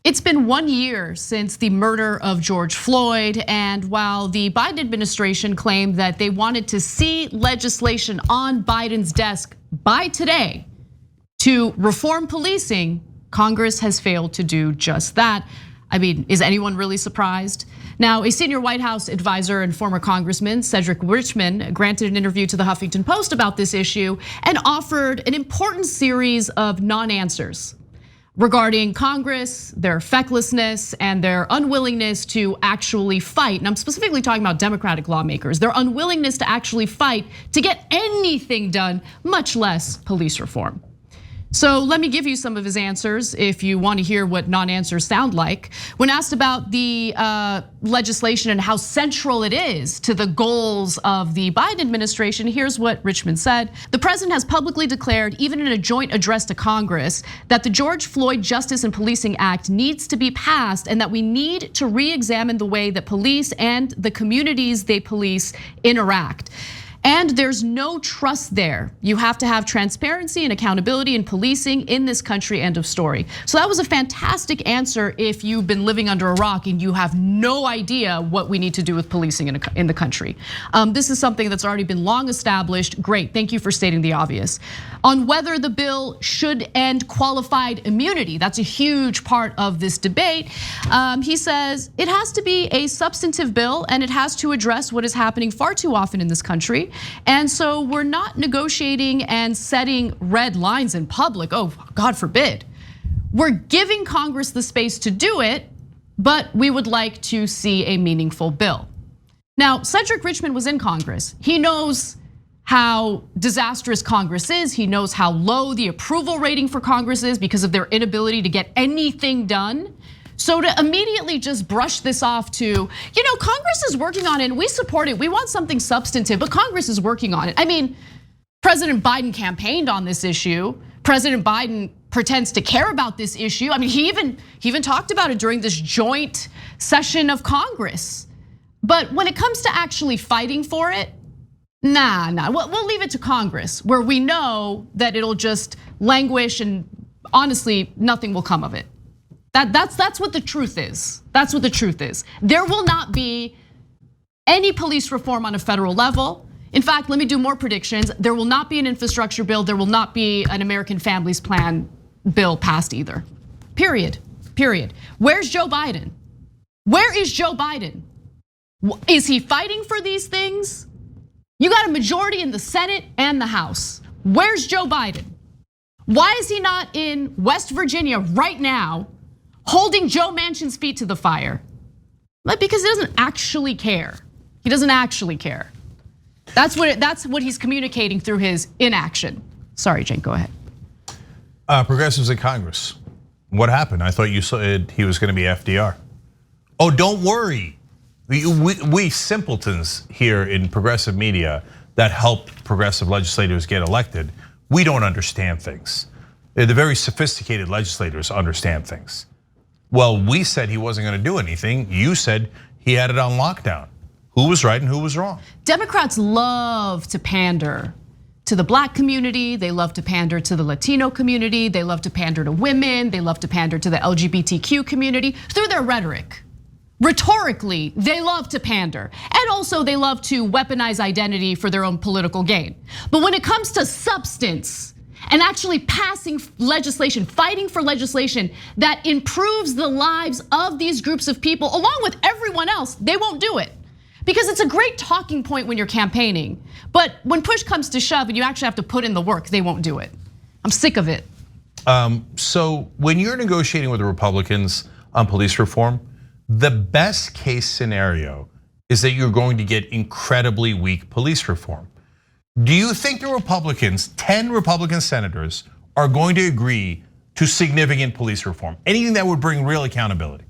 It's been 1 year since the murder of George Floyd, and while the Biden administration claimed that they wanted to see legislation on Biden's desk by today to reform policing, Congress has failed to do just that. I mean, is anyone really surprised? Now, a senior White House advisor and former Congressman, Cedric Richmond, granted an interview to the Huffington Post about this issue and offered an important series of non-answers regarding Congress, their fecklessness, and their unwillingness to actually fight. And I'm specifically talking about Democratic lawmakers, their unwillingness to actually fight to get anything done, much less police reform. So let me give you some of his answers if you want to hear what non-answers sound like. When asked about the legislation and how central it is to the goals of the Biden administration, here's what Richmond said. The president has publicly declared, even in a joint address to Congress, that the George Floyd Justice and Policing Act needs to be passed and that we need to re-examine the way that police and the communities they police interact. And there's no trust there. You have to have transparency and accountability in policing in this country, end of story. So that was a fantastic answer if you've been living under a rock and you have no idea what we need to do with policing in the country. This is something that's already been long established. Great, thank you for stating the obvious. On whether the bill should end qualified immunity, that's a huge part of this debate. He says it has to be a substantive bill and it has to address what is happening far too often in this country. And so we're not negotiating and setting red lines in public, oh, God forbid. We're giving Congress the space to do it, but we would like to see a meaningful bill. Now, Cedric Richmond was in Congress. He knows how disastrous Congress is. He knows how low the approval rating for Congress is because of their inability to get anything done. So to immediately just brush this off to, Congress is working on it and we support it. We want something substantive, but Congress is working on it. I mean, President Biden campaigned on this issue. President Biden pretends to care about this issue. I mean, he even talked about it during this joint session of Congress. But when it comes to actually fighting for it, nah. We'll leave it to Congress, where we know that it'll just languish and honestly, nothing will come of it. That's what the truth is. That's what the truth is. There will not be any police reform on a federal level. In fact, let me do more predictions. There will not be an infrastructure bill. There will not be an American Families Plan bill passed either. Period. Where's Joe Biden? Where is Joe Biden? Is he fighting for these things? You got a majority in the Senate and the House. Where's Joe Biden? Why is he not in West Virginia right now, holding Joe Manchin's feet to the fire? Because he doesn't actually care. He doesn't actually care. That's what he's communicating through his inaction. Sorry, Cenk, go ahead. Progressives in Congress. What happened? I thought you said he was going to be FDR. Oh, don't worry. We simpletons here in progressive media that help progressive legislators get elected, we don't understand things. The very sophisticated legislators understand things. Well, we said he wasn't going to do anything. You said he had it on lockdown. Who was right and who was wrong? Democrats love to pander to the Black community. They love to pander to the Latino community. They love to pander to women. They love to pander to the LGBTQ community through their rhetoric. Rhetorically, they love to pander. And also they love to weaponize identity for their own political gain. But when it comes to substance, and actually passing legislation, fighting for legislation that improves the lives of these groups of people, along with everyone else, they won't do it. Because it's a great talking point when you're campaigning. But when push comes to shove and you actually have to put in the work, they won't do it. I'm sick of it. So when you're negotiating with the Republicans on police reform, the best case scenario is that you're going to get incredibly weak police reform. Do you think the Republicans, 10 Republican senators, are going to agree to significant police reform? Anything that would bring real accountability?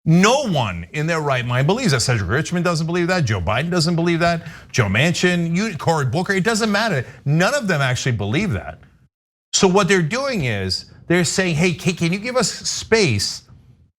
No one in their right mind believes that. Cedric Richmond doesn't believe that. Joe Biden doesn't believe that. Joe Manchin, Cory Booker, it doesn't matter. None of them actually believe that. So what they're doing is they're saying, hey, can you give us space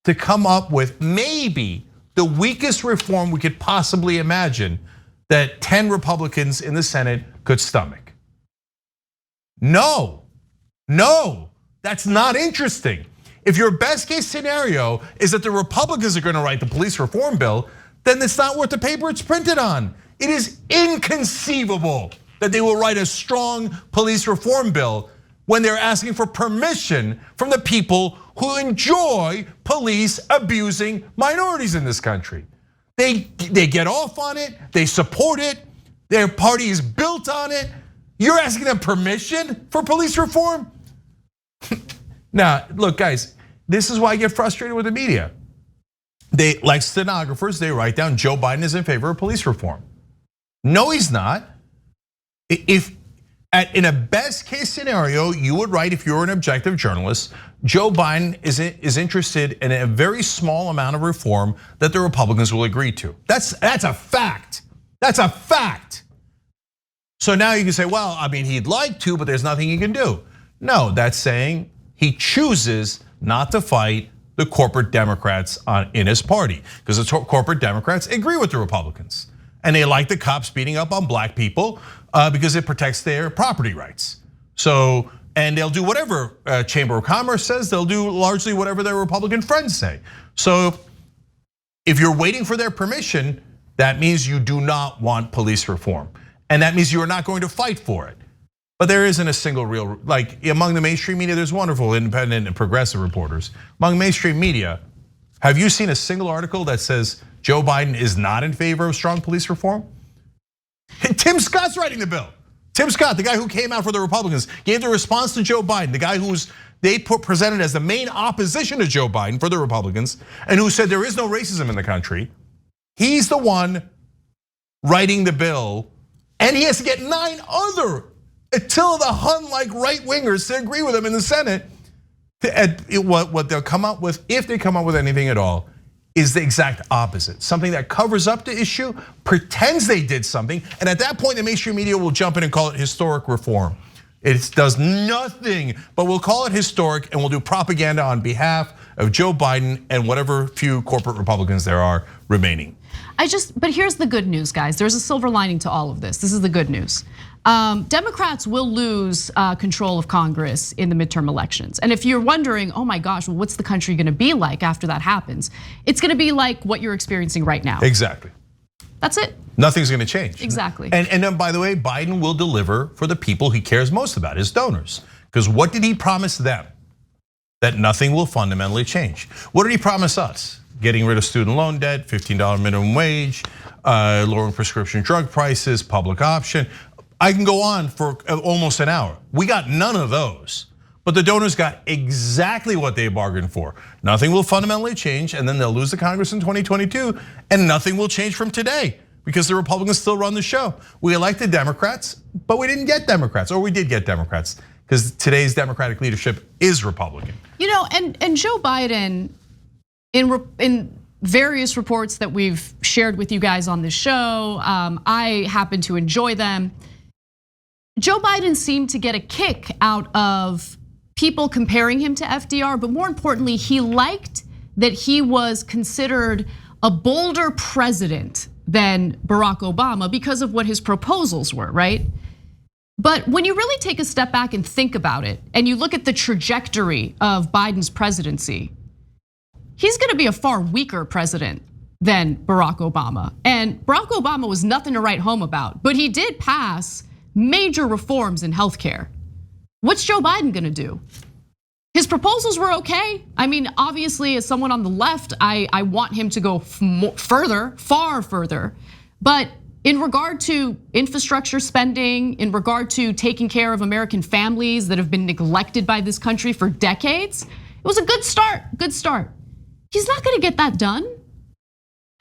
to come up with maybe the weakest reform we could possibly imagine that 10 Republicans in the Senate could stomach? No, that's not interesting. If your best case scenario is that the Republicans are gonna write the police reform bill, then it's not worth the paper it's printed on. It is inconceivable that they will write a strong police reform bill when they're asking for permission from the people who enjoy police abusing minorities in this country. They get off on it, they support it, their party is built on it. You're asking them permission for police reform? Now, look, guys, this is why I get frustrated with the media. They, like stenographers, they write down Joe Biden is in favor of police reform. No, he's not. In a best case scenario, you would write, if you're an objective journalist, Joe Biden is interested in a very small amount of reform that the Republicans will agree to. That's a fact. That's a fact. So now you can say, well, I mean, he'd like to, but there's nothing he can do. No, that's saying he chooses not to fight the corporate Democrats in his party, because the corporate Democrats agree with the Republicans. And they like the cops beating up on black people because it protects their property rights. So, and they'll do whatever Chamber of Commerce says, they'll do largely whatever their Republican friends say. So if you're waiting for their permission, that means you do not want police reform. And that means you are not going to fight for it. But there isn't a single real, like among the mainstream media, there's wonderful independent and progressive reporters. Among mainstream media, have you seen a single article that says Joe Biden is not in favor of strong police reform? Tim Scott's writing the bill. Tim Scott, the guy who came out for the Republicans, gave the response to Joe Biden, the guy who's presented as the main opposition to Joe Biden for the Republicans, and who said there is no racism in the country. He's the one writing the bill, and he has to get 9 other Attila the Hun-like right-wingers to agree with him in the Senate. What they'll come up with, if they come up with anything at all, is the exact opposite. Something that covers up the issue, pretends they did something, and at that point the mainstream media will jump in and call it historic reform. It does nothing, but we'll call it historic and we'll do propaganda on behalf of Joe Biden and whatever few corporate Republicans there are remaining. But here's the good news, guys. There's a silver lining to all of this. This is the good news. Democrats will lose control of Congress in the midterm elections. And if you're wondering, oh my gosh, well, what's the country gonna be like after that happens? It's gonna be like what you're experiencing right now. Exactly. That's it. Nothing's gonna change. Exactly. And then, by the way, Biden will deliver for the people he cares most about, his donors. Because what did he promise them? That nothing will fundamentally change. What did he promise us? Getting rid of student loan debt, $15 minimum wage, lowering prescription drug prices, public option. I can go on for almost an hour. We got none of those. But the donors got exactly what they bargained for. Nothing will fundamentally change, and then they'll lose the Congress in 2022, and nothing will change from today because the Republicans still run the show. We elected Democrats, but we didn't get Democrats, or we did get Democrats, because today's Democratic leadership is Republican. You know, and Joe Biden, in various reports that we've shared with you guys on this show, I happen to enjoy them. Joe Biden seemed to get a kick out of people comparing him to FDR, but more importantly, he liked that he was considered a bolder president than Barack Obama because of what his proposals were, right? But when you really take a step back and think about it, and you look at the trajectory of Biden's presidency, he's gonna be a far weaker president than Barack Obama. And Barack Obama was nothing to write home about, but he did pass major reforms in healthcare. What's Joe Biden gonna do? His proposals were okay. I mean, obviously, as someone on the left, I want him to go further, far further. But in regard to infrastructure spending, in regard to taking care of American families that have been neglected by this country for decades, it was a good start, good start. He's not gonna get that done.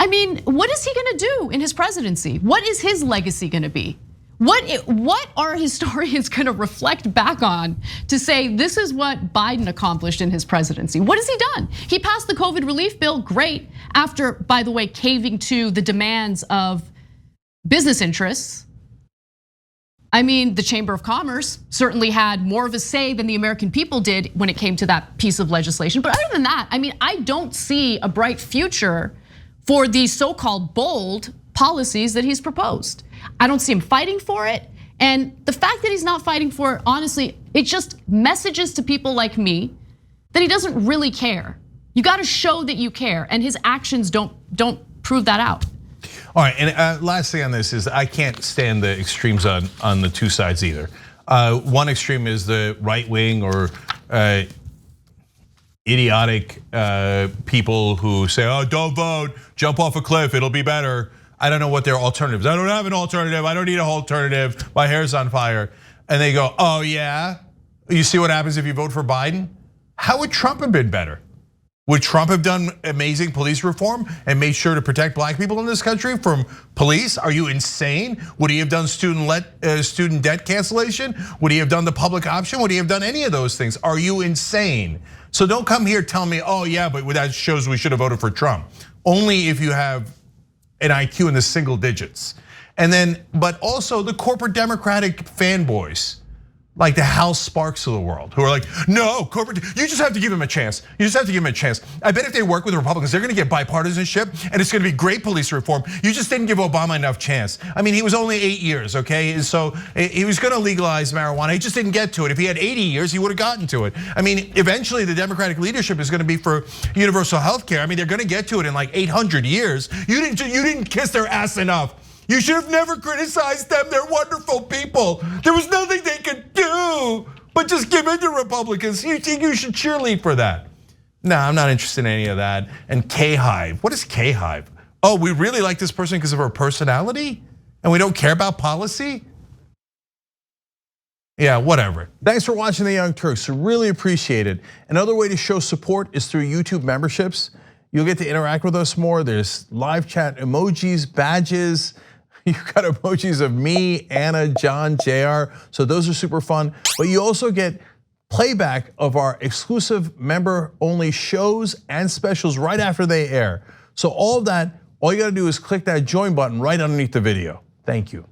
I mean, what is he gonna do in his presidency? What is his legacy gonna be? What are historians gonna reflect back on to say this is what Biden accomplished in his presidency? What has he done? He passed the COVID relief bill, great, after, by the way, caving to the demands of business interests. I mean, the Chamber of Commerce certainly had more of a say than the American people did when it came to that piece of legislation. But other than that, I mean, I don't see a bright future for these so-called bold policies that he's proposed. I don't see him fighting for it. And the fact that he's not fighting for it, honestly, it just messages to people like me then he doesn't really care. You gotta show that you care, and his actions don't prove that out. All right, and last thing on this is I can't stand the extremes on the two sides either. One extreme is the right wing or idiotic people who say, oh, don't vote, jump off a cliff, it'll be better. I don't know what their alternatives. I don't have an alternative, I don't need an alternative, my hair's on fire. And they go, oh yeah? You see what happens if you vote for Biden? How would Trump have been better? Would Trump have done amazing police reform and made sure to protect black people in this country from police? Are you insane? Would he have done student debt cancellation? Would he have done the public option? Would he have done any of those things? Are you insane? So don't come here telling me, oh yeah, but that shows we should have voted for Trump. Only if you have an IQ in the single digits. And then, but also the corporate Democratic fanboys, like the Hal Sparks of the world, who are like, no, corporate, you just have to give him a chance. You just have to give him a chance. I bet if they work with the Republicans, they're gonna get bipartisanship and it's gonna be great police reform. You just didn't give Obama enough chance. I mean, he was only 8 years, okay? So he was gonna legalize marijuana, he just didn't get to it. If he had 80 years, he would have gotten to it. I mean, eventually the Democratic leadership is gonna be for universal health care. I mean, they're gonna get to it in like 800 years. You didn't kiss their ass enough. You should have never criticized them, they're wonderful people. There was nothing they could do but just give in to Republicans. You think you should cheerlead for that? No, I'm not interested in any of that. And K-Hive, what is K-Hive? Oh, we really like this person because of her personality? And we don't care about policy? Yeah, whatever. Thanks for watching The Young Turks, really appreciate it. Another way to show support is through YouTube memberships. You'll get to interact with us more. There's live chat emojis, badges. You've got emojis of me, Anna, John, JR. So those are super fun. But you also get playback of our exclusive member-only shows and specials right after they air. So all of that, all you gotta do is click that join button right underneath the video. Thank you.